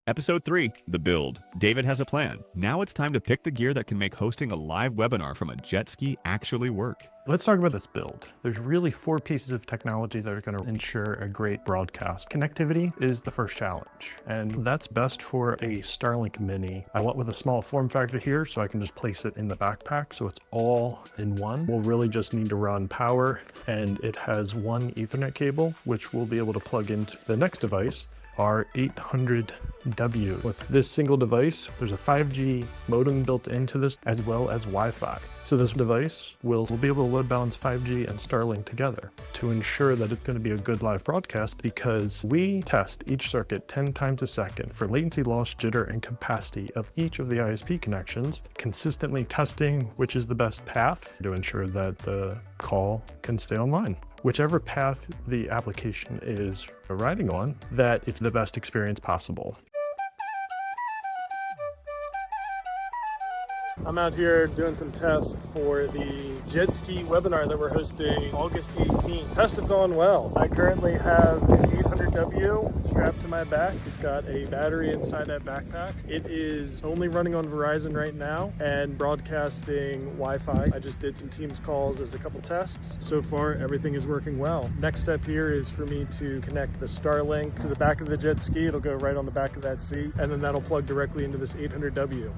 Episode 3, The Build. David has a plan. Now it's time to pick the gear that can make hosting a live webinar from a Jetski actually work. Let's talk about this build. There's really 4 pieces of technology that are going to ensure a great broadcast. Connectivity is the first challenge, and that's best for a Starlink Mini. I went with a small form factor here so I can just place it in the backpack so it's all in one. We'll really just need to run power, and it has one Ethernet cable, which we'll be able to plug into the next device, our 800W. With this single device, there's a 5G modem built into this as well as Wi-Fi. So this device will be able to load balance 5G and Starlink together to ensure that it's going to be a good live broadcast, because we test each circuit 10 times a second for latency loss, jitter, and capacity of each of the ISP connections, consistently testing which is the best path to ensure that the call can stay online. Whichever path the application is riding on, that it's the best experience possible. I'm out here doing some tests for the Jetski webinar that we're hosting August 18th. Tests have gone well. I currently have an 800W strapped to my back. It's got a battery inside that backpack. It is only running on Verizon right now and broadcasting Wi-Fi. I just did some Teams calls as a couple tests. So far, everything is working well. Next step here is for me to connect the Starlink to the back of the Jetski. It'll go right on the back of that seat, and then that'll plug directly into this 800W.